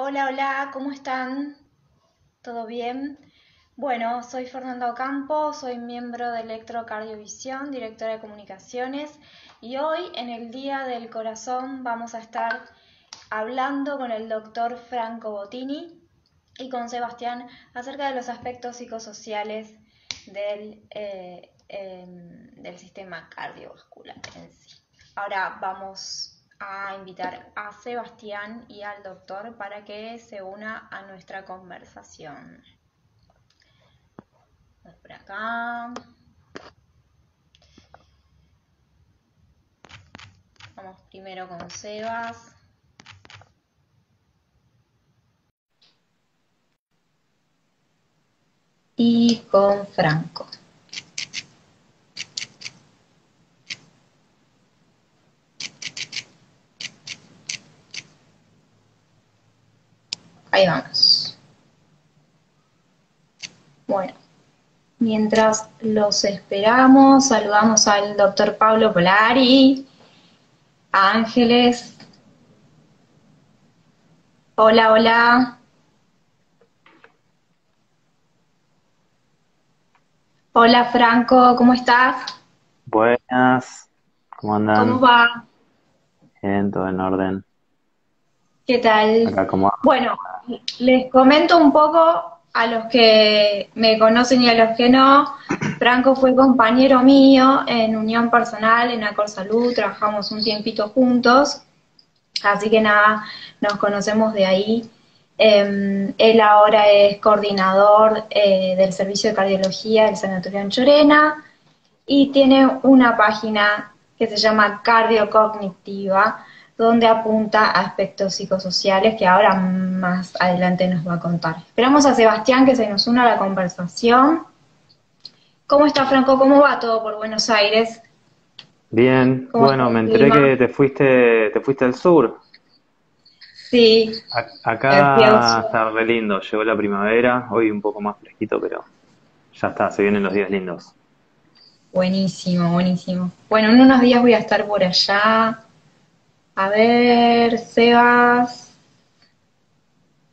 Hola, hola, ¿cómo están? ¿Todo bien? Bueno, soy Fernanda Ocampo, soy miembro de Electrocardiovisión, directora de comunicaciones, y hoy en el Día del Corazón vamos a estar hablando con el doctor Franco Bottini y con Sebastián acerca de los aspectos psicosociales del sistema cardiovascular en sí. Ahora vamos a invitar a Sebastián y al doctor para que se una a nuestra conversación. Voy por acá. Vamos primero con Sebas. Y con Franco. Ahí vamos. Bueno, mientras los esperamos, saludamos al doctor Pablo Polari, a Ángeles. Hola, hola. Hola Franco, ¿cómo estás? Buenas, ¿cómo ¿Cómo andan? va? Bien, todo en orden. ¿Qué tal? Acá como... Bueno, les comento un poco a los que me conocen y a los que no. Franco fue compañero mío en Unión Personal, en Acor Salud, trabajamos un tiempito juntos, así que nada, nos conocemos de ahí. Él ahora es coordinador del servicio de cardiología del Sanatorio Anchorena y tiene una página que se llama Cardiocognitiva, donde apunta a aspectos psicosociales que ahora más adelante nos va a contar. Esperamos a Sebastián que se nos una a la conversación. ¿Cómo está Franco? ¿Cómo va todo por Buenos Aires? Bien, ¿Cómo está bueno, me el enteré clima? que te fuiste al sur. Sí, fui al Acá sur. está re lindo, llegó la primavera, hoy un poco más fresquito, pero ya está, se vienen los días lindos. Buenísimo, buenísimo. Bueno, en unos días voy a estar por allá. A ver, Sebas.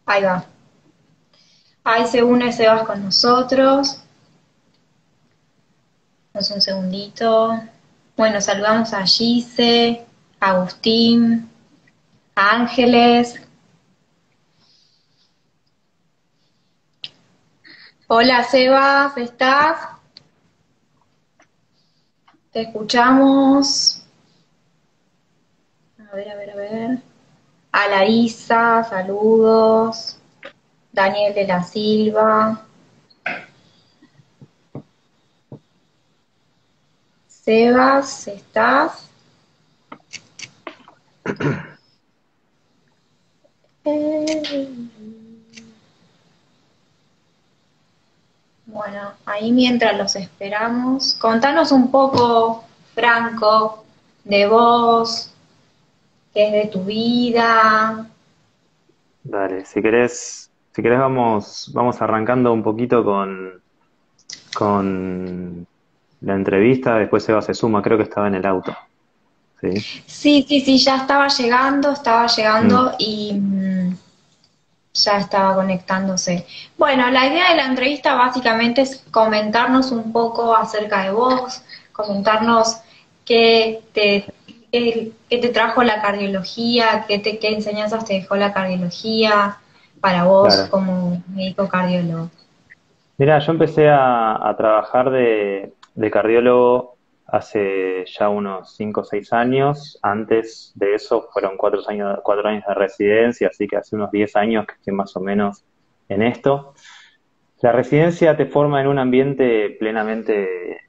Ahí va. Ahí se une Sebas con nosotros. Damos un segundito. Bueno, saludamos a Gise, a Agustín, a Ángeles. Hola Sebas, ¿estás? Te escuchamos. A ver, a ver, a ver. A Larisa, saludos. Daniel de la Silva. Sebas, ¿estás? Bueno, ahí mientras los esperamos, contanos un poco, Franco, de vos, qué es de tu vida. Dale, si querés vamos arrancando un poquito con la entrevista, después Seba se suma, creo que estaba en el auto, ¿sí? Sí, sí, sí, ya estaba Mm, llegando y ya estaba conectándose. Bueno, la idea de la entrevista básicamente es comentarnos un poco acerca de vos, comentarnos qué te, qué te trajo la cardiología, qué enseñanzas te dejó la cardiología para vos claro. como médico cardiólogo. Mira, yo empecé a trabajar de cardiólogo hace ya unos 5 o 6 años. Antes de eso fueron 4 años de residencia, así que hace unos 10 años que estoy más o menos en esto. La residencia te forma en un ambiente plenamente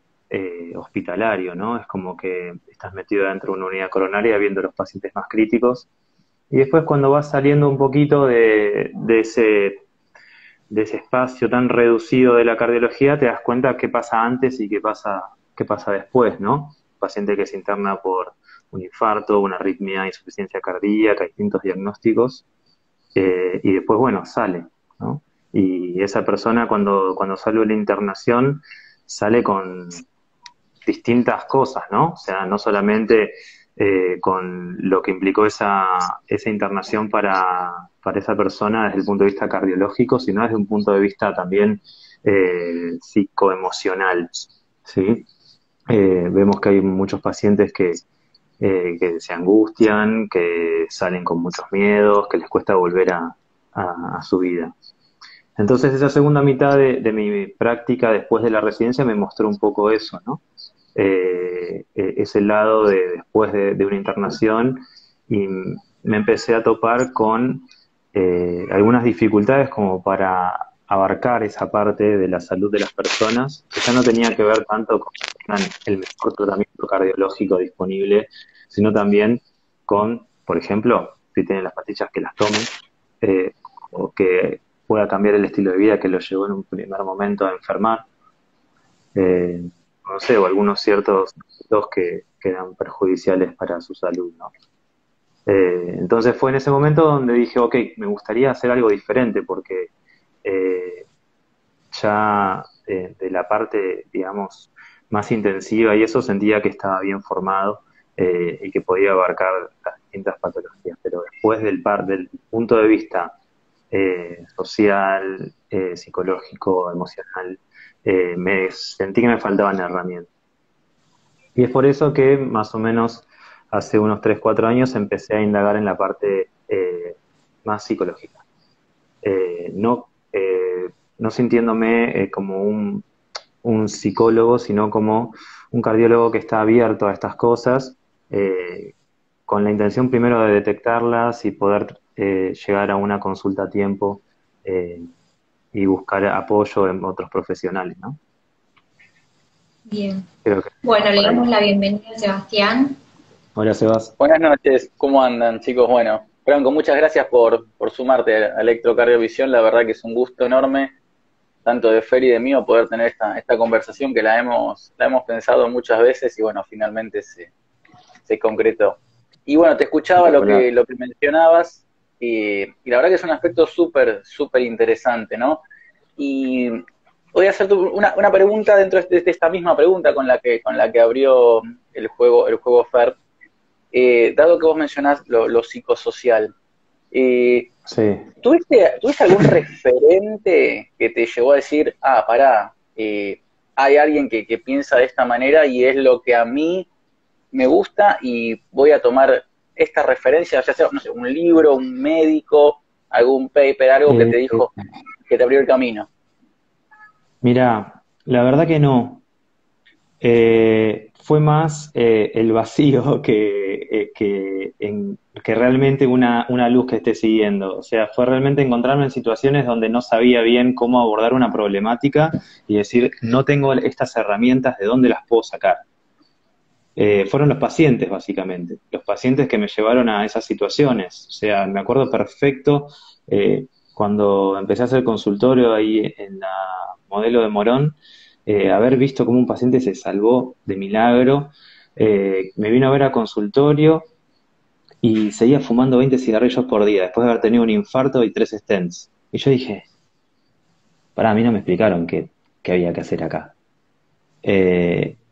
hospitalario, ¿no? Es como que estás metido dentro de una unidad coronaria viendo los pacientes más críticos. Y después cuando vas saliendo un poquito de ese espacio tan reducido de la cardiología, te das cuenta qué pasa antes y qué pasa después, ¿no? Un paciente que se interna por un infarto, una arritmia, insuficiencia cardíaca, distintos diagnósticos, y después, bueno, sale, ¿no? Y esa persona cuando sale de la internación sale con distintas cosas, ¿no? O sea, no solamente con lo que implicó esa internación para esa persona desde el punto de vista cardiológico, sino desde un punto de vista también psicoemocional, ¿sí? Vemos que hay muchos pacientes que se angustian, que salen con muchos miedos, que les cuesta volver a su vida. Entonces esa segunda mitad de mi práctica después de la residencia me mostró un poco eso, ¿no? Ese lado después de una internación y me empecé a topar con algunas dificultades como para abarcar esa parte de la salud de las personas, que ya no tenía que ver tanto con que tengan el mejor tratamiento cardiológico disponible, sino también con, por ejemplo, si tienen las pastillas que las tomen, o que pueda cambiar el estilo de vida que lo llevó en un primer momento a enfermar, eh, no sé, o algunos ciertos hábitos que eran perjudiciales para su salud, ¿no? Entonces fue en ese momento donde dije, ok, me gustaría hacer algo diferente porque eh, ya de la parte, digamos, más intensiva y eso sentía que estaba bien formado y que podía abarcar las distintas patologías, pero después del punto de vista social, psicológico, emocional, me sentí que me faltaban herramientas. Y es por eso que más o menos hace unos 3 4 años empecé a indagar en la parte más psicológica. No sintiéndome como un psicólogo, sino como un cardiólogo que está abierto a estas cosas, con la intención primero de detectarlas y poder llegar a una consulta a tiempo eh, y buscar apoyo en otros profesionales, ¿no? Bien. Creo que Bueno, va le por ahí. damos la bienvenida a Sebastián. Hola, Sebas. Buenas noches, ¿cómo andan, chicos? Bueno, Franco, muchas gracias por sumarte a Electrocardiovisión. La verdad que es un gusto enorme, tanto de Fer y de mío, poder tener esta conversación que la hemos pensado muchas veces y bueno, finalmente se concretó. Y bueno, te escuchaba lo Hola. que mencionabas y la verdad que es un aspecto súper, súper interesante, ¿no? Y voy a hacerte una pregunta dentro de esta misma pregunta con la que abrió el juego Fer. Dado que vos mencionás lo psicosocial, eh, Sí. ¿tuviste algún referente que te llevó a decir, pará, hay alguien que piensa de esta manera y es lo que a mí me gusta y voy a tomar esta referencia, ya sea, no sé, un libro, un médico, algún paper, algo que Eh, te dijo, que te abrió el camino? Mira, la verdad que no. Fue más el vacío que realmente una luz que esté siguiendo. O sea, fue realmente encontrarme en situaciones donde no sabía bien cómo abordar una problemática y decir, no tengo estas herramientas, ¿de dónde las puedo sacar? Fueron los pacientes, básicamente. Los pacientes que me llevaron a esas situaciones. O sea, me acuerdo perfecto cuando empecé a hacer consultorio ahí en la Modelo de Morón, haber visto cómo un paciente se salvó de milagro, me vino a ver a consultorio y seguía fumando 20 cigarrillos por día, después de haber tenido un infarto y 3 stents. Y yo dije, pará, a mí no me explicaron qué había que hacer acá.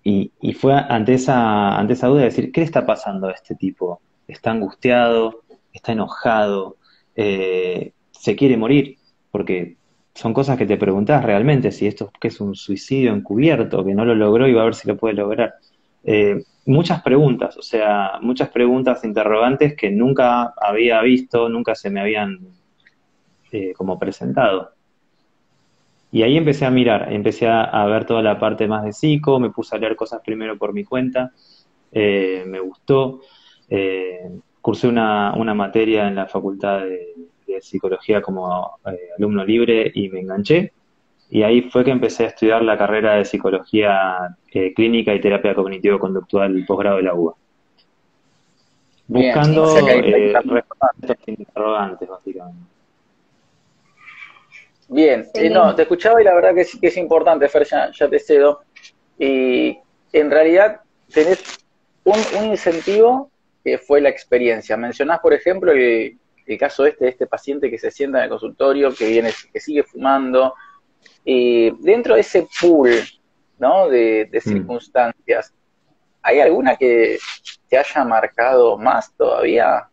Y fue ante esa duda de decir, ¿qué le está pasando a este tipo? ¿Está angustiado? ¿Está enojado? ¿Se quiere morir? Porque son cosas que te preguntás realmente, si esto que es un suicidio encubierto, que no lo logró y va a ver si lo puede lograr. Muchas preguntas, o sea, muchas preguntas interrogantes que nunca había visto, nunca se me habían como presentado. Y ahí empecé a mirar, empecé a ver toda la parte más de psico, me puse a leer cosas primero por mi cuenta, me gustó, cursé una materia en la Facultad de Psicología como alumno libre y me enganché, y ahí fue que empecé a estudiar la carrera de Psicología Clínica y Terapia Cognitivo-Conductual posgrado de la UBA, Bien, o sea que buscando hay también. respuestas interrogantes, básicamente. Bien, no, Excelente. te escuchaba y la verdad que es importante, Fer, ya te cedo. Y en realidad tenés un incentivo que fue la experiencia. Mencionás, por ejemplo, el caso de este paciente que se sienta en el consultorio, que sigue fumando. Dentro de ese pool, ¿no? de Mm. circunstancias, ¿hay alguna te haya marcado más todavía?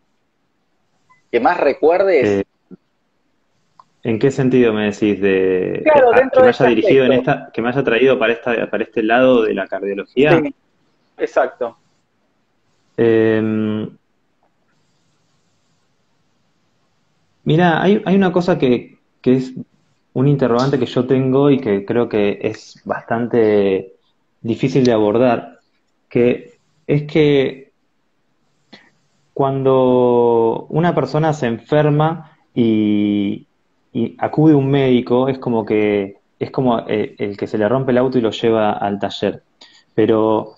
¿Que más recuerdes? ¿En qué sentido me decís Claro, que dentro me de haya este dirigido en aspecto. esta, que me haya traído para este lado de la cardiología? Sí, exacto. Eh, Mira, hay una cosa que es un interrogante que yo tengo y que creo que es bastante difícil de abordar, que es que cuando una persona se enferma y acude a un médico, es como que es como el que se le rompe el auto y lo lleva al taller. Pero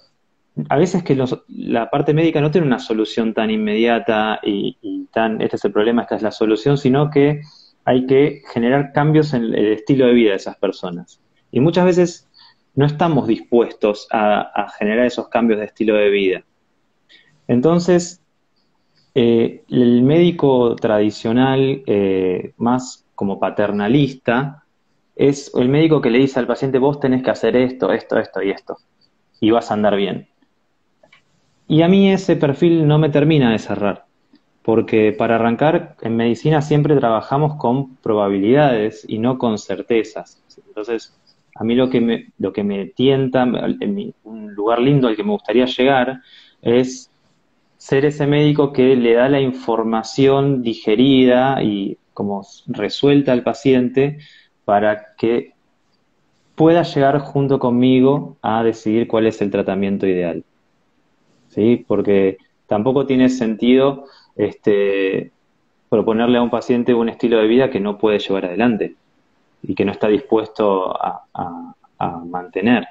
a veces que la parte médica no tiene una solución tan inmediata y tan, este es el problema, esta es la solución, sino que hay que generar cambios en el estilo de vida de esas personas. Y muchas veces no estamos dispuestos a generar esos cambios de estilo de vida. Entonces, el médico tradicional, más como paternalista, es el médico que le dice al paciente, vos tenés que hacer esto, esto, esto y esto, y vas a andar bien. Y a mí ese perfil no me termina de cerrar, porque para arrancar en medicina siempre trabajamos con probabilidades y no con certezas. Entonces, a mí lo que me tienta, un lugar lindo al que me gustaría llegar, es ser ese médico que le da la información digerida y como resuelta al paciente para que pueda llegar junto conmigo a decidir cuál es el tratamiento ideal. ¿Sí? Porque tampoco tiene sentido proponerle a un paciente un estilo de vida que no puede llevar adelante y que no está dispuesto a mantener.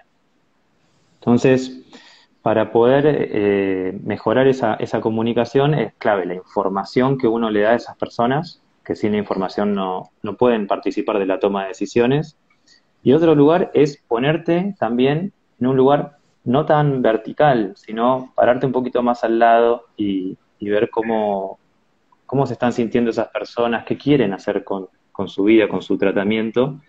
Entonces, para poder mejorar esa comunicación es clave la información que uno le da a esas personas, que sin la información no pueden participar de la toma de decisiones. Y otro lugar es ponerte también en un lugar no tan vertical, sino pararte un poquito más al lado y ver cómo se están sintiendo esas personas, qué quieren hacer con su vida, con su tratamiento,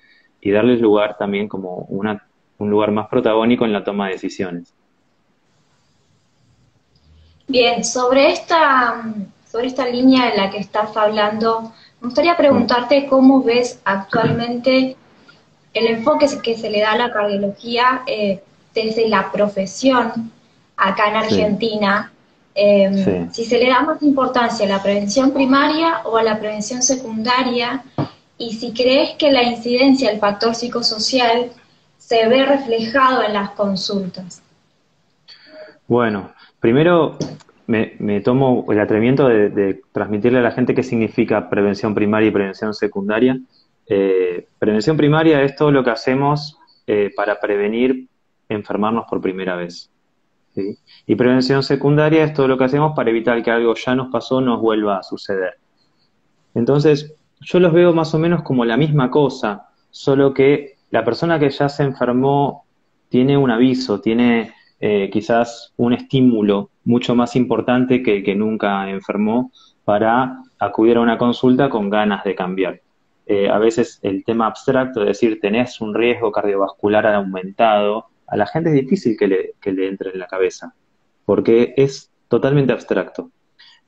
y darles lugar también como un lugar más protagónico en la toma de decisiones. Bien, sobre esta línea en la que estás hablando, me gustaría Mm, preguntarte cómo ves actualmente el enfoque que se le da a la cardiología desde la profesión acá en sí, Argentina, sí. si se le da más importancia a la prevención primaria o a la prevención secundaria, y si crees que la incidencia del factor psicosocial se ve reflejado en las consultas. Bueno, primero me tomo el atrevimiento de transmitirle a la gente qué significa prevención primaria y prevención secundaria. Prevención primaria es todo lo que hacemos para prevenir enfermarnos por primera vez. ¿Sí? Y prevención secundaria es todo lo que hacemos para evitar que algo ya nos pasó nos vuelva a suceder. Entonces, yo los veo más o menos como la misma cosa, solo que la persona que ya se enfermó tiene un aviso, tiene quizás un estímulo mucho más importante que el que nunca enfermó para acudir a una consulta con ganas de cambiar. A veces el tema abstracto de decir tenés un riesgo cardiovascular aumentado, a la gente es difícil que le entre en la cabeza, porque es totalmente abstracto.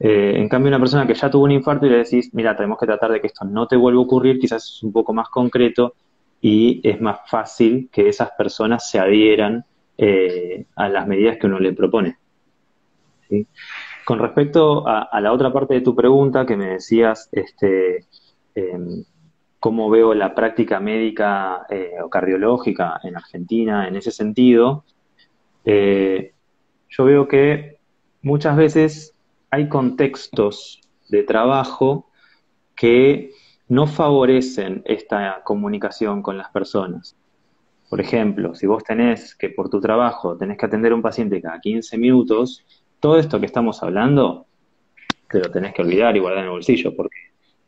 En cambio, una persona que ya tuvo un infarto y le decís, mira, tenemos que tratar de que esto no te vuelva a ocurrir, quizás es un poco más concreto y es más fácil que esas personas se adhieran a las medidas que uno le propone. ¿Sí? Con respecto a la otra parte de tu pregunta que me decías, em, cómo veo la práctica médica o cardiológica en Argentina en ese sentido, eh, yo veo que muchas veces hay contextos de trabajo que no favorecen esta comunicación con las personas. Por ejemplo, si vos tenés que por tu trabajo tenés que atender a un paciente cada 15 minutos, todo esto que estamos hablando te lo tenés que olvidar y guardar en el bolsillo, porque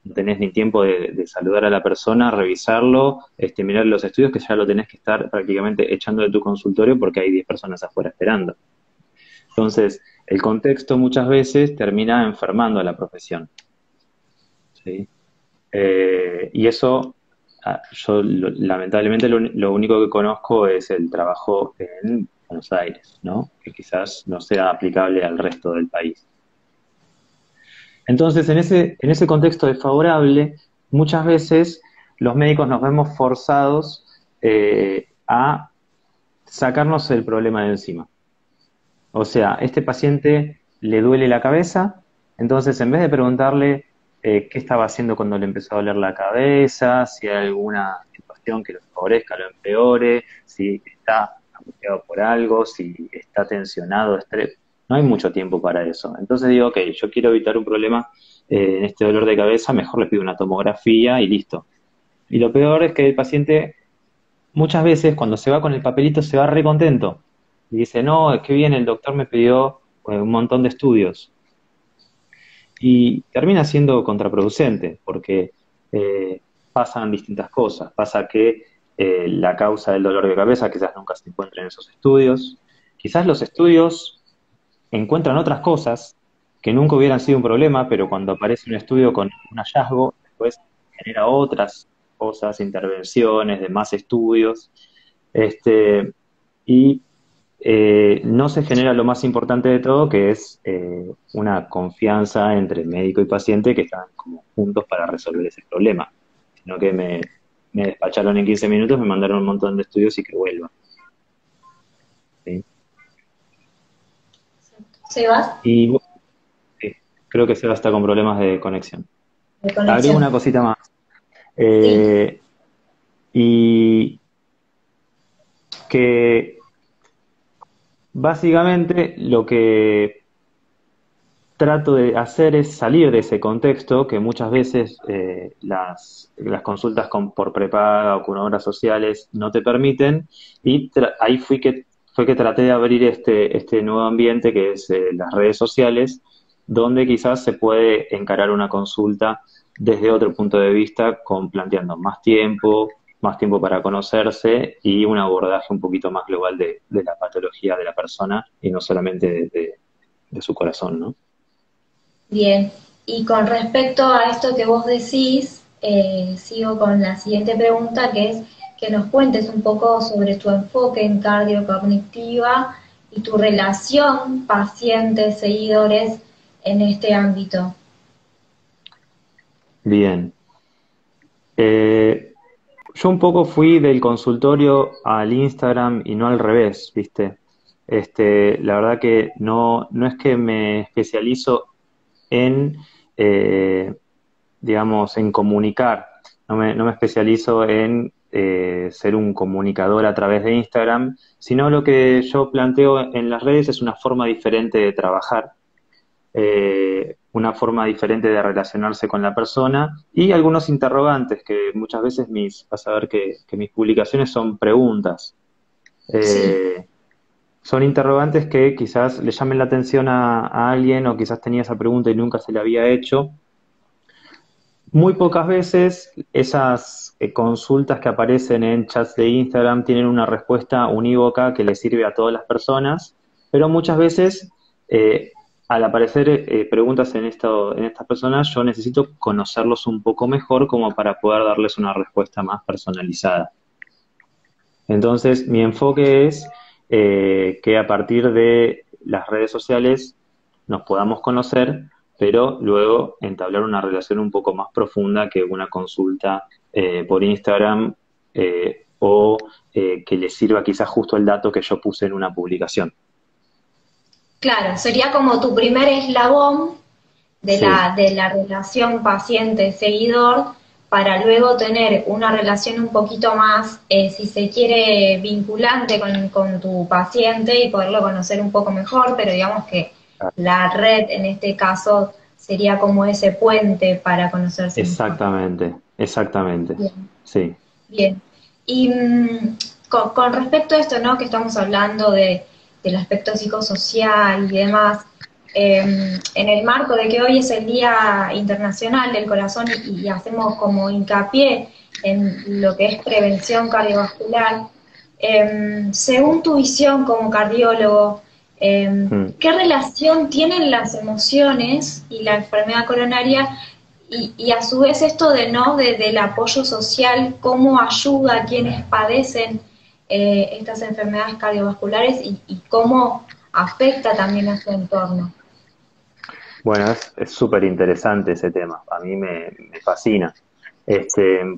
no tenés ni tiempo de saludar a la persona, revisarlo, mirar los estudios, que ya lo tenés que estar prácticamente echando de tu consultorio porque hay 10 personas afuera esperando. Entonces, el contexto muchas veces termina enfermando a la profesión, ¿sí? Y eso, lamentablemente lo único que conozco es el trabajo en Buenos Aires, ¿no? Que quizás no sea aplicable al resto del país. Entonces, en ese contexto desfavorable, muchas veces los médicos nos vemos forzados a sacarnos el problema de encima. O sea, este paciente le duele la cabeza, entonces en vez de preguntarle qué estaba haciendo cuando le empezó a doler la cabeza, si hay alguna situación que lo favorezca, lo empeore, si está angustiado por algo, si está tensionado, estrés, no hay mucho tiempo para eso. Entonces digo, ok, yo quiero evitar un problema en este dolor de cabeza, mejor le pido una tomografía y listo. Y lo peor es que el paciente muchas veces cuando se va con el papelito se va re contento y dice, no, es que bien, el doctor me pidió un montón de estudios. Y termina siendo contraproducente porque pasan distintas cosas. Pasa que la causa del dolor de cabeza quizás nunca se encuentre en esos estudios. Quizás los estudios encuentran otras cosas que nunca hubieran sido un problema, pero cuando aparece un estudio con un hallazgo, después genera otras cosas, intervenciones, de más estudios, y no se genera lo más importante de todo, que es una confianza entre médico y paciente que están como juntos para resolver ese problema, sino que me despacharon en 15 minutos, me mandaron un montón de estudios y que vuelva. ¿Sí? ¿Sebas? Y sí, creo que Seba está con problemas de conexión. Agrego una cosita más. Sí. Y que básicamente lo que trato de hacer es salir de ese contexto que muchas veces las consultas por prepaga o con obras sociales no te permiten, y ahí fue que traté de abrir este nuevo ambiente que es las redes sociales, donde quizás se puede encarar una consulta desde otro punto de vista, planteando más tiempo para conocerse y un abordaje un poquito más global de la patología de la persona y no solamente de su corazón, ¿no? Bien, y con respecto a esto que vos decís, sigo con la siguiente pregunta, que es que nos cuentes un poco sobre tu enfoque en cardiocognitiva y tu relación pacientes-seguidores en este ámbito. Bien. Yo un poco fui del consultorio al Instagram y no al revés, ¿viste? La verdad que no es que me especializo en, digamos, en comunicar. No me especializo en ser un comunicador a través de Instagram, sino lo que yo planteo en las redes es una forma diferente de trabajar, una forma diferente de relacionarse con la persona y algunos interrogantes que muchas veces vas a ver que mis publicaciones son preguntas. Sí. Son interrogantes que quizás le llamen la atención a alguien o quizás tenía esa pregunta y nunca se la había hecho. Muy pocas veces esas consultas que aparecen en chats de Instagram tienen una respuesta unívoca que le sirve a todas las personas, pero muchas veces al aparecer preguntas en estas personas, yo necesito conocerlos un poco mejor como para poder darles una respuesta más personalizada. Entonces, mi enfoque es que a partir de las redes sociales nos podamos conocer, pero luego entablar una relación un poco más profunda que una consulta por Instagram o que les sirva quizás justo el dato que yo puse en una publicación. Claro, sería como tu primer eslabón de Sí. de la relación paciente-seguidor para luego tener una relación un poquito más, si se quiere, vinculante con tu paciente y poderlo conocer un poco mejor, pero digamos que la red en este caso sería como ese puente para conocerse mejor. Exactamente. Bien. Sí. Bien. Y con respecto a esto, ¿no? Que estamos hablando del aspecto psicosocial y demás, en el marco de que hoy es el Día Internacional del Corazón y hacemos como hincapié en lo que es prevención cardiovascular, según tu visión como cardiólogo, ¿qué relación tienen las emociones y la enfermedad coronaria y a su vez esto del apoyo social, cómo ayuda a quienes padecen estas enfermedades cardiovasculares y cómo afecta también a su entorno. Bueno, es súper interesante ese tema, a mí me fascina,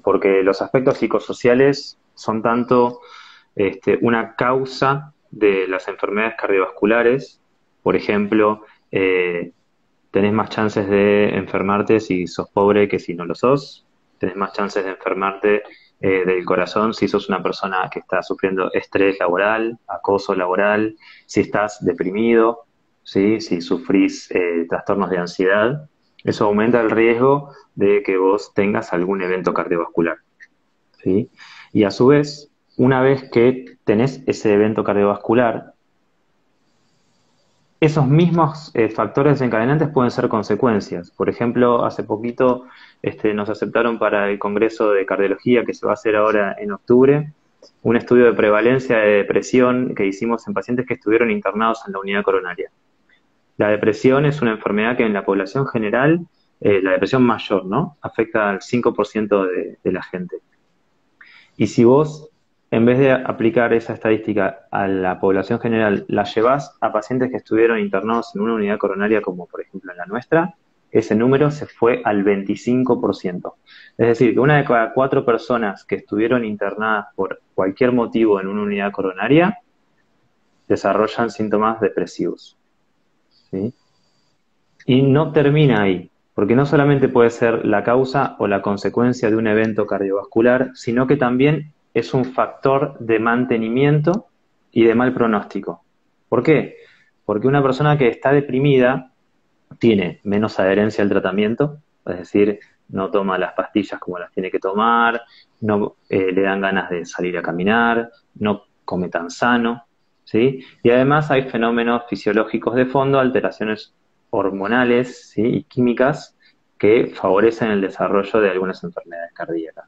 porque los aspectos psicosociales son tanto una causa de las enfermedades cardiovasculares. Por ejemplo, tenés más chances de enfermarte si sos pobre que si no lo sos, tenés más chances de enfermarte del corazón si sos una persona que está sufriendo estrés laboral, acoso laboral, si estás deprimido, ¿sí? Si sufrís trastornos de ansiedad. Eso aumenta el riesgo de que vos tengas algún evento cardiovascular, ¿sí? Y a su vez, una vez que tenés ese evento cardiovascular, esos mismos factores desencadenantes pueden ser consecuencias. Por ejemplo, hace poquito nos aceptaron para el Congreso de Cardiología que se va a hacer ahora en octubre, un estudio de prevalencia de depresión que hicimos en pacientes que estuvieron internados en la unidad coronaria. La depresión es una enfermedad que en la población general, la depresión mayor, ¿no? Afecta al 5% de la gente. Y si vos, en vez de aplicar esa estadística a la población general, la llevás a pacientes que estuvieron internados en una unidad coronaria, como por ejemplo en la nuestra, ese número se fue al 25%. Es decir, que una de cada 4 personas que estuvieron internadas por cualquier motivo en una unidad coronaria desarrollan síntomas depresivos, ¿sí? Y no termina ahí, porque no solamente puede ser la causa o la consecuencia de un evento cardiovascular, sino que también es un factor de mantenimiento y de mal pronóstico. ¿Por qué? Porque una persona que está deprimida tiene menos adherencia al tratamiento, es decir, no toma las pastillas como las tiene que tomar, no le dan ganas de salir a caminar, no come tan sano, ¿sí? Y además hay fenómenos fisiológicos de fondo, alteraciones hormonales, ¿sí? Y químicas que favorecen el desarrollo de algunas enfermedades cardíacas.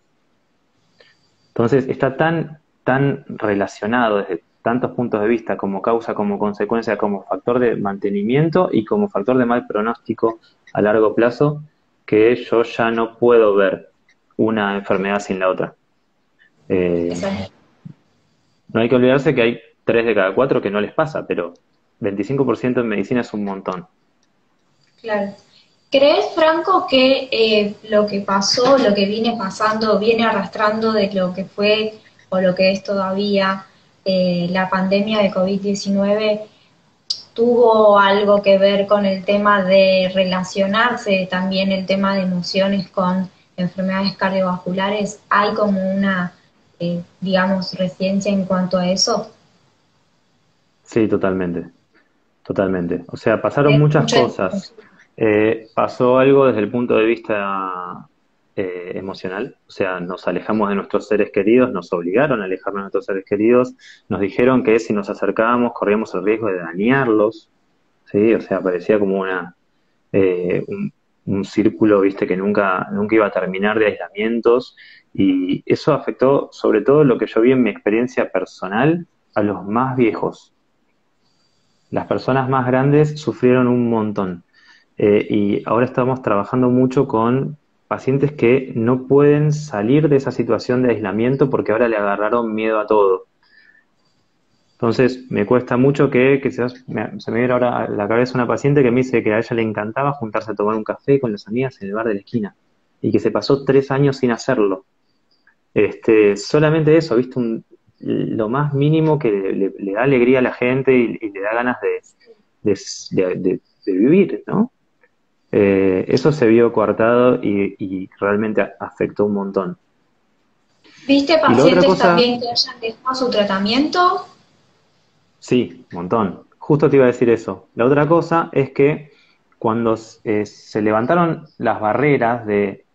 Entonces, está tan relacionado desde tantos puntos de vista como causa, como consecuencia, como factor de mantenimiento y como factor de mal pronóstico a largo plazo, que yo ya no puedo ver una enfermedad sin la otra. No hay que olvidarse que hay 3 de cada 4 que no les pasa, pero 25% en medicina es un montón. Claro. ¿Crees, Franco, que lo que pasó, lo que viene pasando, viene arrastrando de lo que fue o lo que es todavía la pandemia de COVID-19, tuvo algo que ver con el tema de relacionarse también el tema de emociones con enfermedades cardiovasculares? ¿Hay como una, digamos, resistencia en cuanto a eso? Sí, totalmente, totalmente. O sea, pasaron muchas Mucho. cosas. Pasó algo desde el punto de vista emocional, o sea, nos alejamos de nuestros seres queridos, nos obligaron a alejarnos de nuestros seres queridos, nos dijeron que si nos acercábamos corríamos el riesgo de dañarlos, ¿sí? O sea, parecía como un círculo, viste, que nunca iba a terminar de aislamientos, y eso afectó sobre todo lo que yo vi en mi experiencia personal a los más viejos. Las personas más grandes sufrieron un montón. Y ahora estamos trabajando mucho con pacientes que no pueden salir de esa situación de aislamiento porque ahora le agarraron miedo a todo. Entonces, me cuesta mucho que quizás se me viene ahora a la cabeza una paciente que me dice que a ella le encantaba juntarse a tomar un café con las amigas en el bar de la esquina y que se pasó 3 años sin hacerlo. Solamente eso, ¿viste? Lo más mínimo que le da alegría a la gente y le da ganas de vivir, ¿no? Eso se vio coartado y realmente afectó un montón. ¿Viste Y la otra pacientes cosa, también que hayan dejado su tratamiento? sí, un montón. Justo te iba a decir eso. La otra cosa es que cuando se levantaron las barreras de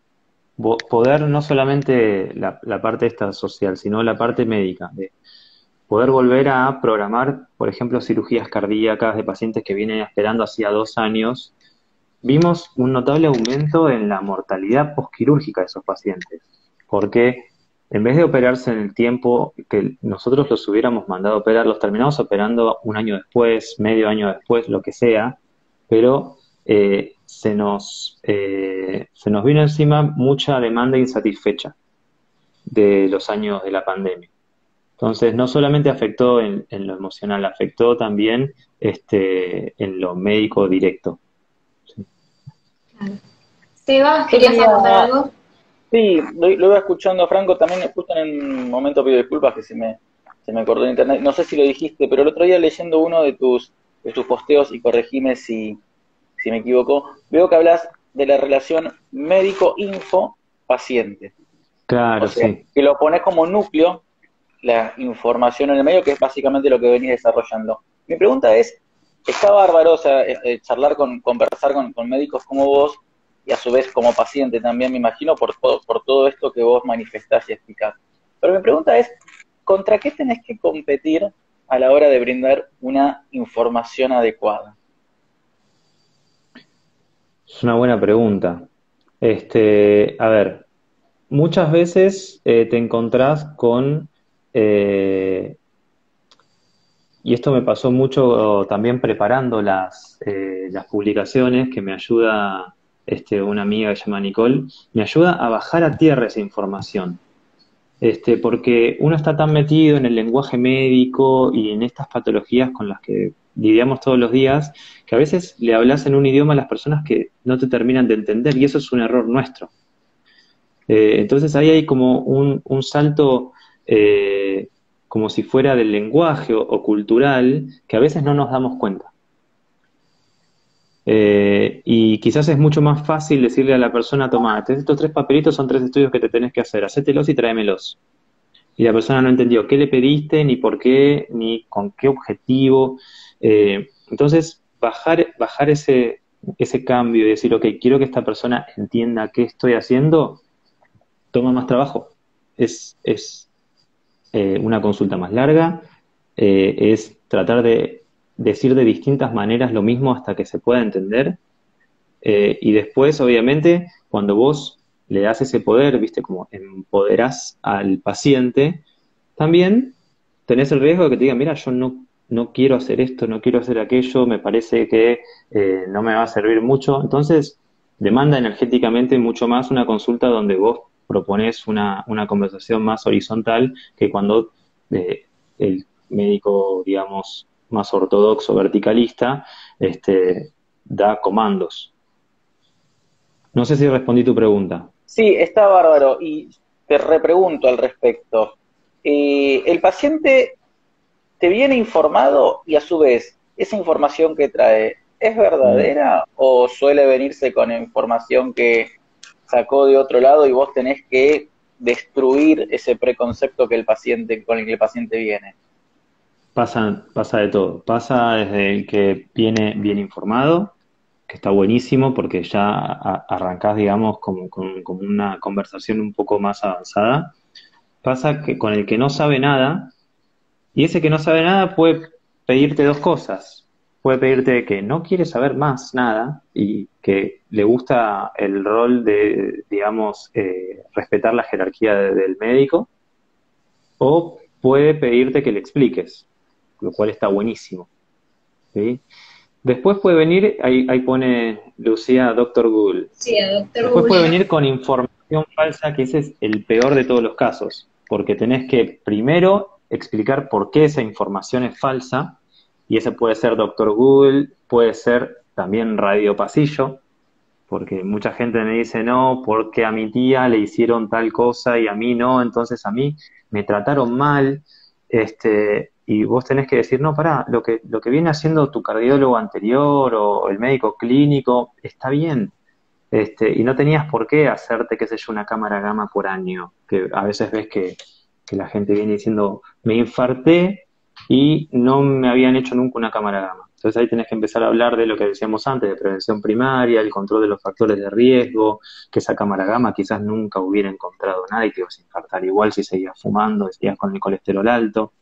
poder no solamente la parte esta social, sino la parte médica, de poder volver a programar, por ejemplo, cirugías cardíacas de pacientes que vienen esperando hacía 2 años, vimos un notable aumento en la mortalidad posquirúrgica de esos pacientes, porque en vez de operarse en el tiempo que nosotros los hubiéramos mandado a operar, los terminamos operando 1 año después, medio año después, lo que sea, pero se nos vino encima mucha demanda insatisfecha de los años de la pandemia. Entonces, no solamente afectó en lo emocional, afectó también en lo médico directo. Sí. Claro. Sebas, Yo ¿querías tenía, aportar algo? sí, lo iba escuchando a Franco también, justo en un momento pido disculpas que se me cortó el internet. No sé si lo dijiste, pero el otro día leyendo uno de tus posteos, y corregime si me equivoco, veo que hablas de la relación médico-info-paciente. O Claro, sea, sí. que lo pones como núcleo la información en el medio, que es básicamente lo que venís desarrollando. Mi pregunta es, está bárbaro, o sea, charlar conversar con médicos como vos, y a su vez como paciente también, me imagino, por todo esto que vos manifestás y explicás. Pero mi pregunta es, ¿contra qué tenés que competir a la hora de brindar una información adecuada? Es una buena pregunta. A ver, muchas veces te encontrás con, eh, y esto me pasó mucho también preparando las publicaciones, que me ayuda una amiga que se llama Nicole, me ayuda a bajar a tierra esa información. Porque uno está tan metido en el lenguaje médico y en estas patologías con las que lidiamos todos los días, que a veces le hablas en un idioma a las personas que no te terminan de entender, y eso es un error nuestro. Entonces ahí hay como un salto como si fuera del lenguaje o cultural, que a veces no nos damos cuenta. Y quizás es mucho más fácil decirle a la persona, toma, estos 3 papelitos son 3 estudios que te tenés que hacer, hacételos y tráemelos. Y la persona no entendió qué le pediste, ni por qué, ni con qué objetivo. Entonces, bajar ese cambio y decir, ok, quiero que esta persona entienda qué estoy haciendo, toma más trabajo. Es una consulta más larga, es tratar de decir de distintas maneras lo mismo hasta que se pueda entender. Y después, obviamente, cuando vos le das ese poder, viste, como empoderás al paciente, también tenés el riesgo de que te digan, mira, yo no quiero hacer esto, no quiero hacer aquello, me parece que no me va a servir mucho. Entonces, demanda energéticamente mucho más una consulta donde vos proponés una conversación más horizontal que cuando el médico, digamos, más ortodoxo, verticalista, da comandos. No sé si respondí tu pregunta. Sí, está bárbaro. Y te repregunto al respecto. ¿El paciente te viene informado y a su vez esa información que trae es Mm. verdadera o suele venirse con información que sacó de otro lado y vos tenés que destruir ese preconcepto que el paciente, con el que el paciente viene? Pasa de todo. Pasa desde el que viene bien informado, que está buenísimo porque ya arrancás, digamos, como una conversación un poco más avanzada. Pasa que con el que no sabe nada, y ese que no sabe nada puede pedirte 2 cosas. Puede pedirte que no quiere saber más nada y que le gusta el rol de, digamos, respetar la jerarquía del médico, o puede pedirte que le expliques, lo cual está buenísimo. ¿Sí? Después puede venir, ahí pone Lucía Doctor Google. Sí, a doctor Después puede Google. venir con información falsa, que ese es el peor de todos los casos, porque tenés que primero explicar por qué esa información es falsa, y ese puede ser Doctor Google, puede ser también Radio Pasillo, porque mucha gente me dice, no, porque a mi tía le hicieron tal cosa y a mí no, entonces a mí me trataron mal, y vos tenés que decir, no, pará, lo que viene haciendo tu cardiólogo anterior o el médico clínico está bien, y no tenías por qué hacerte, qué sé yo, una cámara gamma por año, que a veces ves que la gente viene diciendo, me infarté y no me habían hecho nunca una cámara gamma. Entonces ahí tenés que empezar a hablar de lo que decíamos antes, de prevención primaria, el control de los factores de riesgo, que esa cámara gamma quizás nunca hubiera encontrado nada y te ibas a infartar igual si seguías fumando, si seguías con el colesterol alto.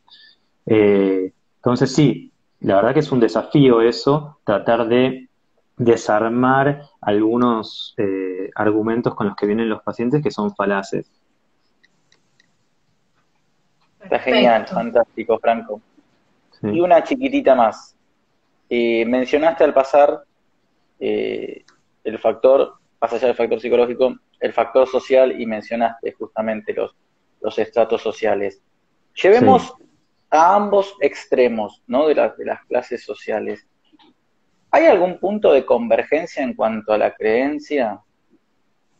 Entonces sí, la verdad que es un desafío eso, tratar de desarmar algunos argumentos con los que vienen los pacientes que son falaces. Está genial, Perfecto. fantástico, Franco. Y Sí. una chiquitita más. Mencionaste al pasar el factor, más allá del factor psicológico, el factor social, y mencionaste justamente los estratos sociales. Llevemos a ambos extremos, ¿no? De las clases sociales. ¿Hay algún punto de convergencia en cuanto a la creencia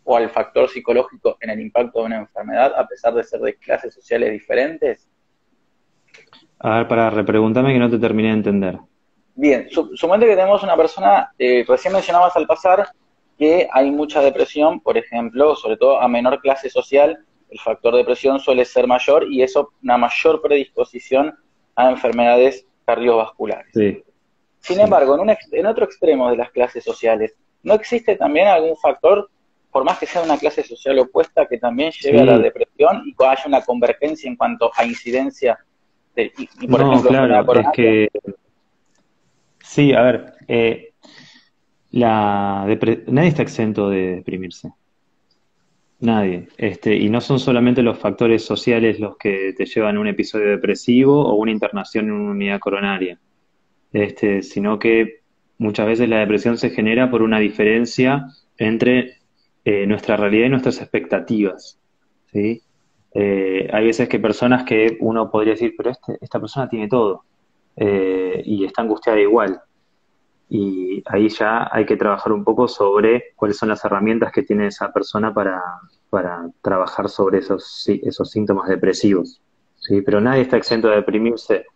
o al factor psicológico en el impacto de una enfermedad, a pesar de ser de clases sociales diferentes? A ver, para repreguntarme que no te terminé de entender. Bien, suponete que tenemos una persona, recién mencionabas al pasar que hay mucha depresión, por ejemplo, sobre todo a menor clase social, el factor depresión suele ser mayor y eso una mayor predisposición a enfermedades cardiovasculares. Sí. Sin embargo, en otro extremo de las clases sociales, ¿no existe también algún factor, por más que sea una clase social opuesta, que también lleve a la depresión y que haya una convergencia en cuanto a incidencia por ejemplo, claro, es coronaria? que sí, a ver, nadie está exento de deprimirse. Nadie. Y no son solamente los factores sociales los que te llevan a un episodio depresivo o una internación en una unidad coronaria. Sino que muchas veces la depresión se genera por una diferencia entre nuestra realidad y nuestras expectativas, ¿sí? Hay veces que personas que uno podría decir, pero esta persona tiene todo, y está angustiada igual. Y ahí ya hay que trabajar un poco sobre cuáles son las herramientas que tiene esa persona para trabajar sobre esos síntomas depresivos, ¿sí? Pero nadie está exento de deprimirse.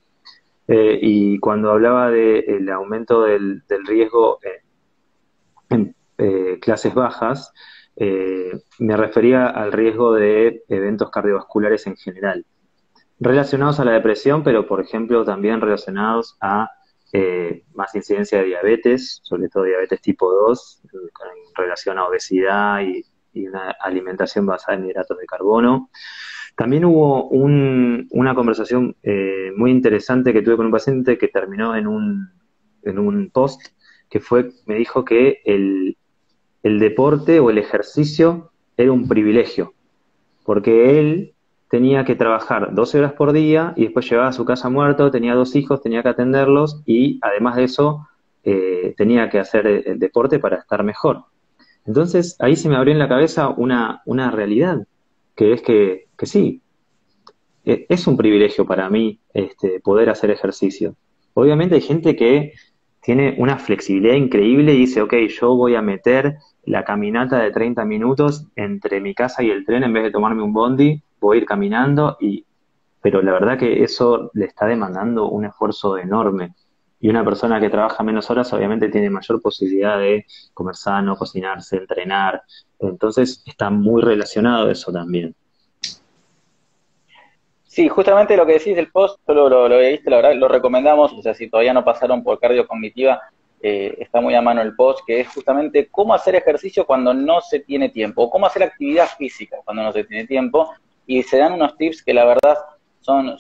Y cuando hablaba del aumento del riesgo en clases bajas, me refería al riesgo de eventos cardiovasculares en general, relacionados a la depresión, pero por ejemplo también relacionados a más incidencia de diabetes, sobre todo diabetes tipo 2, en relación a obesidad y una alimentación basada en hidratos de carbono. También hubo una conversación muy interesante que tuve con un paciente que terminó en un post que me dijo que el deporte o el ejercicio era un privilegio, porque él tenía que trabajar 12 horas por día y después llegaba a su casa muerto, tenía 2 hijos, tenía que atenderlos y además de eso tenía que hacer el deporte para estar mejor. Entonces ahí se me abrió en la cabeza una realidad, que es que sí, es un privilegio para mí poder hacer ejercicio. Obviamente hay gente que tiene una flexibilidad increíble y dice, ok, yo voy a meter la caminata de 30 minutos entre mi casa y el tren en vez de tomarme un bondi, voy a ir caminando, pero la verdad que eso le está demandando un esfuerzo enorme. Y una persona que trabaja menos horas obviamente tiene mayor posibilidad de comer sano, cocinarse, entrenar. Entonces está muy relacionado eso también. Sí, justamente lo que decís del post, yo lo he visto, la verdad, lo recomendamos, o sea, si todavía no pasaron por cardiocognitiva, está muy a mano el post, que es justamente cómo hacer ejercicio cuando no se tiene tiempo, o cómo hacer actividad física cuando no se tiene tiempo, y se dan unos tips que la verdad son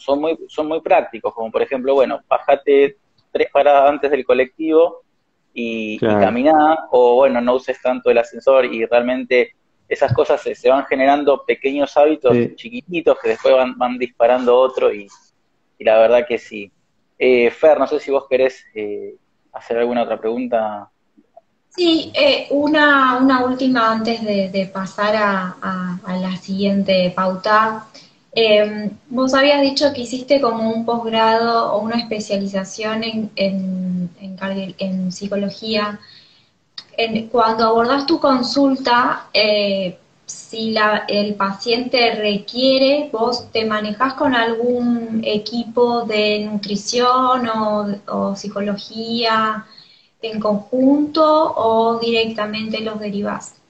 muy prácticos, como por ejemplo, bueno, bájate 3 paradas antes del colectivo y caminá, o bueno, no uses tanto el ascensor, y realmente esas cosas se van generando pequeños hábitos chiquititos que después van disparando otro y la verdad que sí. Fer, no sé si vos querés hacer alguna otra pregunta. Sí, una última antes de pasar a la siguiente pauta. Vos habías dicho que hiciste como un posgrado o una especialización en psicología. Cuando abordás tu consulta, si el paciente requiere, ¿vos te manejás con algún equipo de nutrición o psicología en conjunto o directamente los derivás?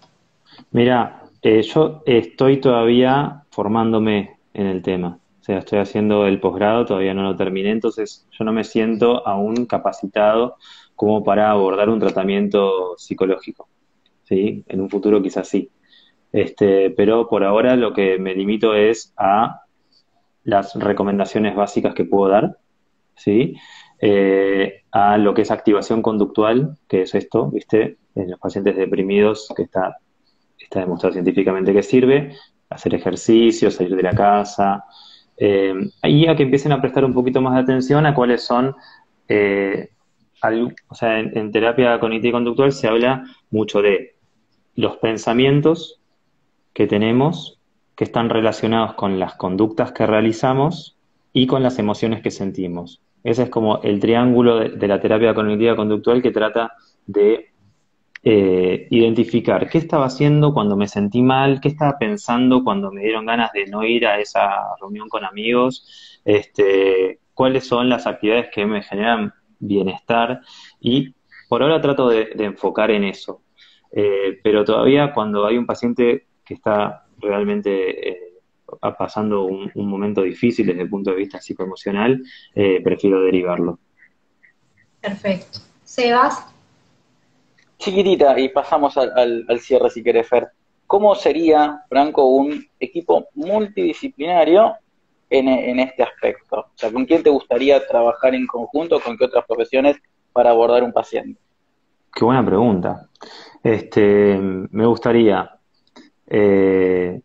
Mira, yo estoy todavía formándome en el tema. O sea, estoy haciendo el posgrado, todavía no lo terminé, entonces yo no me siento aún capacitado como para abordar un tratamiento psicológico, ¿sí? En un futuro quizás sí. Pero por ahora lo que me limito es a las recomendaciones básicas que puedo dar, ¿sí? A lo que es activación conductual, que es esto, ¿viste? En los pacientes deprimidos, que está demostrado científicamente que sirve, hacer ejercicio, salir de la casa, y a que empiecen a prestar un poquito más de atención a cuáles son, o sea, en terapia cognitiva y conductual se habla mucho de los pensamientos que tenemos, que están relacionados con las conductas que realizamos y con las emociones que sentimos. Ese es como el triángulo de la terapia cognitiva conductual que trata de identificar qué estaba haciendo cuando me sentí mal, qué estaba pensando cuando me dieron ganas de no ir a esa reunión con amigos, cuáles son las actividades que me generan bienestar y por ahora trato de enfocar en eso. Pero todavía cuando hay un paciente que está realmente pasando un momento difícil desde el punto de vista psicoemocional, prefiero derivarlo. Perfecto. Sebas, Chiquitita, y pasamos al cierre si querés, Fer. ¿Cómo sería, Franco, un equipo multidisciplinario en este aspecto? O sea, ¿con quién te gustaría trabajar en conjunto, con qué otras profesiones para abordar un paciente? Qué buena pregunta. Me gustaría, eh,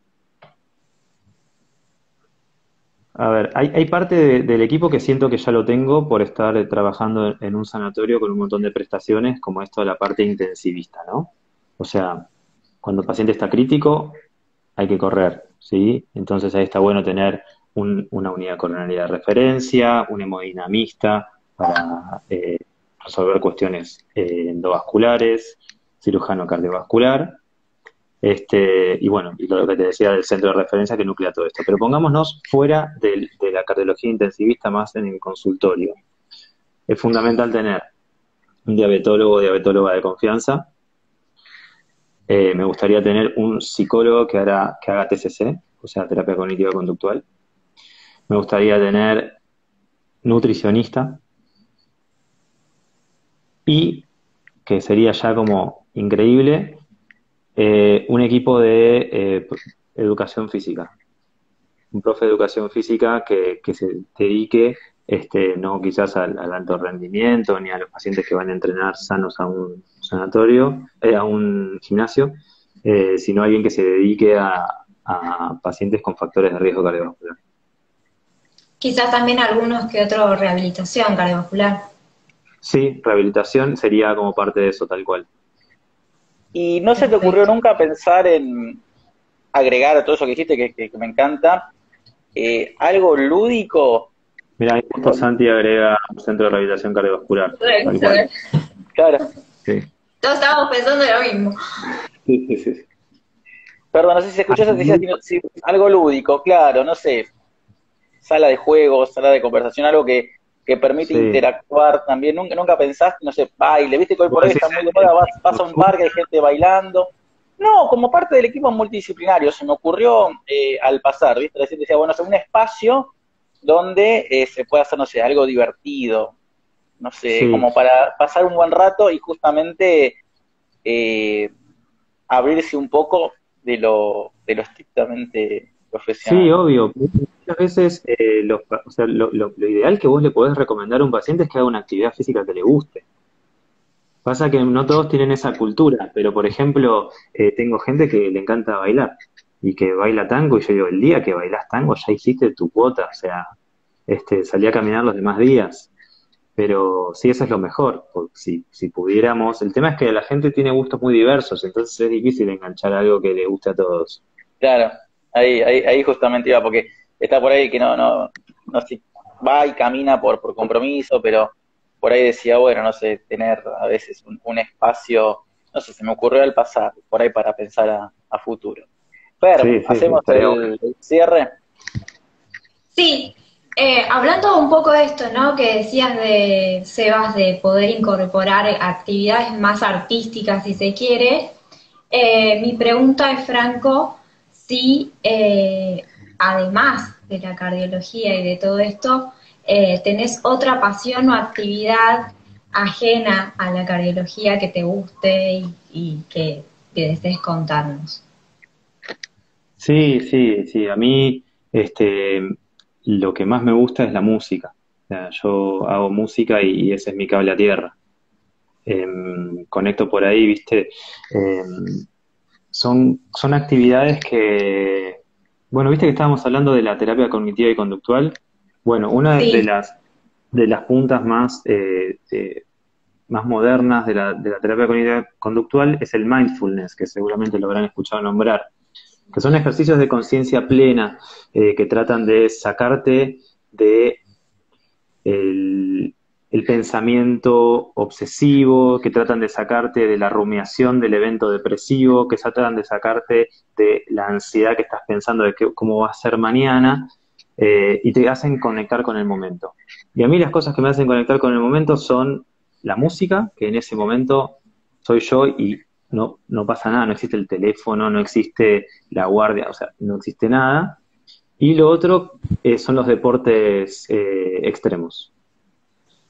a ver, hay parte del equipo que siento que ya lo tengo por estar trabajando en un sanatorio con un montón de prestaciones, como esto de la parte intensivista, ¿no? O sea, cuando el paciente está crítico, hay que correr, ¿sí? Entonces ahí está bueno tener una unidad coronaria de referencia, un hemodinamista para resolver cuestiones endovasculares, cirujano cardiovascular, y bueno, y lo que te decía del centro de referencia que nuclea todo esto. Pero pongámonos fuera de la cardiología intensivista más en el consultorio. Es fundamental tener un diabetólogo o diabetóloga de confianza. Me gustaría tener un psicólogo que haga TCC, o sea, terapia cognitiva conductual. Me gustaría tener nutricionista y, que sería ya como increíble, un equipo de educación física. Un profe de educación física que se dedique no quizás al alto rendimiento ni a los pacientes que van a entrenar sanos a un sanatorio, a un gimnasio, sino alguien que se dedique a pacientes con factores de riesgo cardiovascular. quizás también algunos que otros rehabilitación cardiovascular. Sí, rehabilitación sería como parte de eso, tal cual. ¿Y no se te ocurrió Perfecto. nunca pensar en agregar a todo eso que dijiste, que me encanta, algo lúdico? Mira, ahí justo Santi agrega un centro de rehabilitación cardiovascular, tal cual. Claro. Sí, Todos estábamos pensando lo mismo. sí, sí, sí. Perdón, no sé si se escuchó eso, te decía, si algo lúdico, claro, no sé, sala de juegos, sala de conversación, algo que permite Sí. interactuar también. Nunca pensaste, no sé, baile, viste que hoy ¿Vos por hoy decís está muy de moda, vas a un parque, hay gente bailando. No, como parte del equipo multidisciplinario, se me ocurrió al pasar, viste, recién decía, bueno, es un espacio donde se puede hacer, no sé, algo divertido, no sé, sí, como para pasar un buen rato y justamente eh, abrirse un poco de lo estrictamente sí, profesional. obvio. Muchas veces, o sea, lo ideal que vos le podés recomendar a un paciente es que haga una actividad física que le guste. Pasa que no todos tienen esa cultura, pero por ejemplo, tengo gente que le encanta bailar y que baila tango, y yo digo, el día que bailás tango ya hiciste tu cuota, o sea, salí a caminar los demás días. Pero sí, eso es lo mejor, porque si pudiéramos, el tema es que la gente tiene gustos muy diversos, entonces es difícil enganchar algo que le guste a todos. Claro, ahí justamente iba, porque está por ahí que no sé, va y camina por compromiso, pero por ahí decía, bueno, no sé, tener a veces un espacio, no sé, se me ocurrió al pasar, por ahí para pensar a futuro. Fer, Sí, sí, sí, hacemos estaría bueno. el cierre. Sí, hablando un poco de esto, ¿no? Que decías de Sebas de poder incorporar actividades más artísticas, si se quiere. Mi pregunta es, Franco, si además de la cardiología y de todo esto, tenés otra pasión o actividad ajena a la cardiología que te guste y que desees contarnos. Sí, sí, sí, a mí lo que más me gusta es la música. O sea, yo hago música y ese es mi cable a tierra. Conecto por ahí, ¿viste? Son actividades que, bueno, viste que estábamos hablando de la terapia cognitiva y conductual. Bueno, una Sí, de las puntas más modernas de la terapia cognitiva conductual es el mindfulness, que seguramente lo habrán escuchado nombrar, que son ejercicios de conciencia plena que tratan de sacarte de el pensamiento obsesivo, que tratan de sacarte de la rumiación del evento depresivo, que tratan de sacarte de la ansiedad que estás pensando de cómo va a ser mañana, y te hacen conectar con el momento. Y a mí las cosas que me hacen conectar con el momento son la música, que en ese momento soy yo y no pasa nada, no existe el teléfono, no existe la guardia, o sea, no existe nada. Y lo otro son los deportes extremos.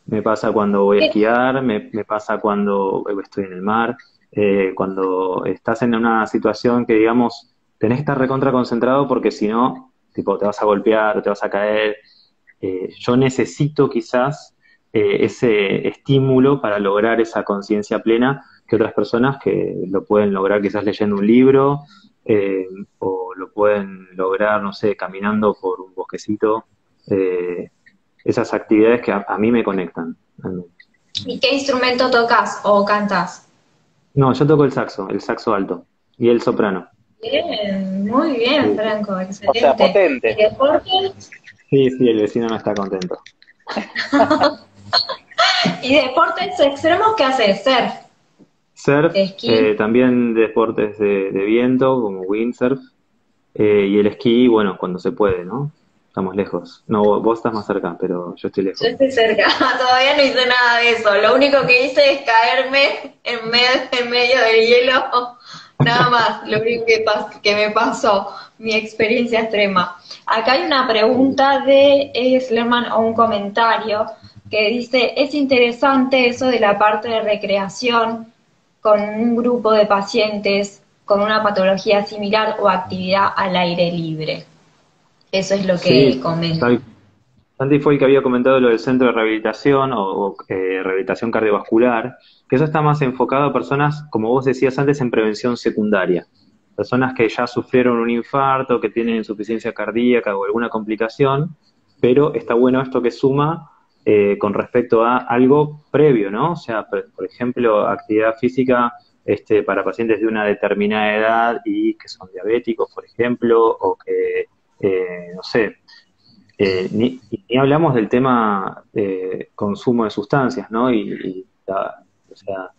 Me pasa cuando voy a esquiar, me pasa cuando estoy en el mar, cuando estás en una situación que, digamos, tenés que estar recontra concentrado porque si no, tipo, te vas a golpear o te vas a caer. Yo necesito quizás ese estímulo para lograr esa conciencia plena que otras personas que lo pueden lograr quizás leyendo un libro, eh, o lo pueden lograr, no sé, caminando por un bosquecito. Esas actividades que a mí me conectan. ¿Y qué instrumento tocas o cantas? No, yo toco el saxo alto y el soprano. Bien, muy bien, Sí, Franco, O sea, excelente. ¿Y potente. deportes? sí, el vecino no está contento. ¿Y deportes extremos qué haces? ¿Surf? Surf, ¿Esquí? también deportes de viento, como windsurf, y el esquí, bueno, cuando se puede, ¿no? Estamos lejos. No, vos estás más cerca, pero yo estoy Yo lejos. estoy cerca, todavía no hice nada de eso. Lo único que hice es caerme en medio del hielo, nada más, lo único que me pasó, mi experiencia extrema. Acá hay una pregunta de Slerman o un comentario que dice, es interesante eso de la parte de recreación con un grupo de pacientes con una patología similar o actividad al aire libre. Eso es lo que Sí, comenta. tal. Santi fue el que había comentado lo del centro de rehabilitación o rehabilitación cardiovascular, que eso está más enfocado a personas, como vos decías antes, en prevención secundaria. Personas que ya sufrieron un infarto, que tienen insuficiencia cardíaca o alguna complicación, pero está bueno esto que suma con respecto a algo previo, ¿no? O sea, por ejemplo, actividad física para pacientes de una determinada edad y que son diabéticos, por ejemplo, o que, no sé, ni hablamos del tema de consumo de sustancias, ¿no? O sea,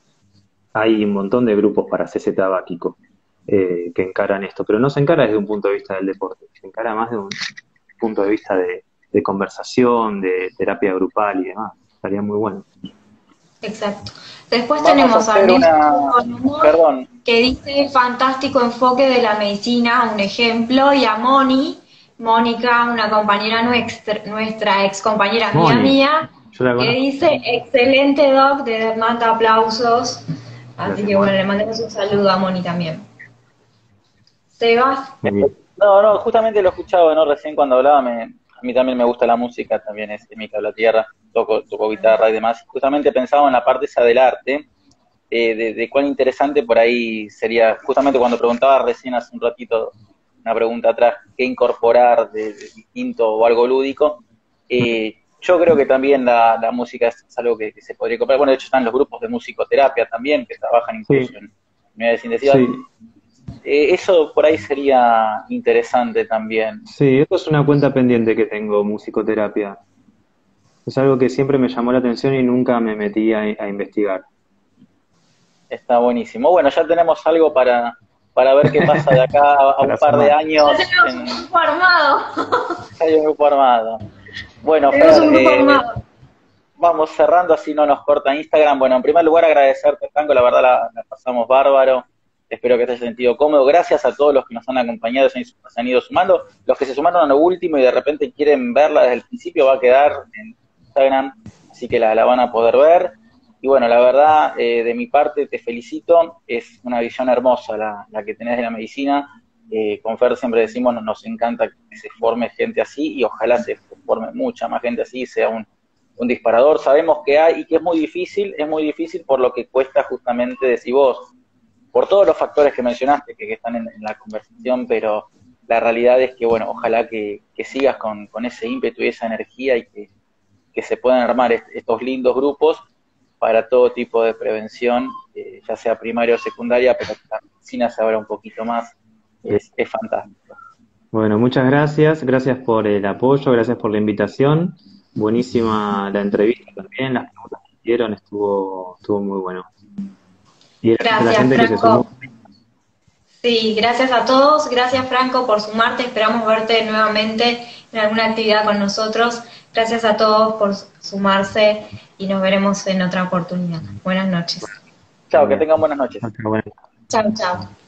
hay un montón de grupos para CC tabáquico que encaran esto, pero no se encara desde un punto de vista del deporte, se encara más de un punto de vista de conversación, de terapia grupal y demás. Estaría muy bueno. Exacto. Después Vamos a tenemos a hacer Ernesto una, con humor, perdón, que dice fantástico enfoque de la medicina, un ejemplo, y a Moni, Mónica, una compañera nuestra ex compañera Moni, mía, yo la que conozco. dice excelente doc, de manda aplausos. Así Gracias, que bueno, Moni. le mandamos un saludo a Moni también. Sebas, Muy bien. no, justamente lo escuchaba, ¿no? Recién cuando hablaba, a mí también me gusta la música, también es mi cable a tierra, toco guitarra y demás. Justamente pensaba en la parte esa del arte, de cuán interesante por ahí sería, justamente cuando preguntaba recién hace un ratito, una pregunta atrás, qué incorporar de distinto o algo lúdico. Yo creo que también la música es algo que se podría incorporar. Bueno, de hecho están los grupos de musicoterapia también, que trabajan Sí, incluso en unidades intensivas. sí, Eso por ahí sería interesante también. sí, eso es una cuenta pendiente que tengo, musicoterapia. Es algo que siempre me llamó la atención y nunca me metí a investigar. Está buenísimo. Bueno, ya tenemos algo para ver qué pasa de acá a un Para par de sumar. ya años tenemos un en grupo armado. hay un grupo armado. Bueno, Tenemos Fer, un grupo armado. vamos cerrando, así no nos corta Instagram. Bueno, en primer lugar agradecerte, Franco, la verdad la pasamos bárbaro. Espero que te hayas sentido cómodo. Gracias a todos los que nos han acompañado, se han ido sumando. Los que se sumaron a lo último y de repente quieren verla desde el principio, va a quedar en Instagram, así que la van a poder ver. Y bueno, la verdad, de mi parte te felicito. Es una visión hermosa la que tenés de la medicina. Con Fer siempre decimos, nos encanta que se forme gente así y ojalá se forme mucha más gente así, sea un disparador. Sabemos que hay y que es muy difícil por lo que cuesta justamente, decir vos, por todos los factores que mencionaste que están en la conversación, pero la realidad es que, bueno, ojalá que sigas con ese ímpetu y esa energía y que se puedan armar estos lindos grupos para todo tipo de prevención, ya sea primaria o secundaria, pero que la medicina se abra un poquito más, es fantástico. Bueno, muchas gracias. Gracias por el apoyo, gracias por la invitación. Buenísima la entrevista también, las preguntas que hicieron, estuvo muy bueno. Y gracias a la Gracias, gente que se sumó. Franco. Sí, gracias a todos. Gracias, Franco, por sumarte. Esperamos verte nuevamente en alguna actividad con nosotros. Gracias a todos por sumarse y nos veremos en otra oportunidad. Buenas noches. Chao, que tengan buenas noches. Hasta luego. Chao, chao.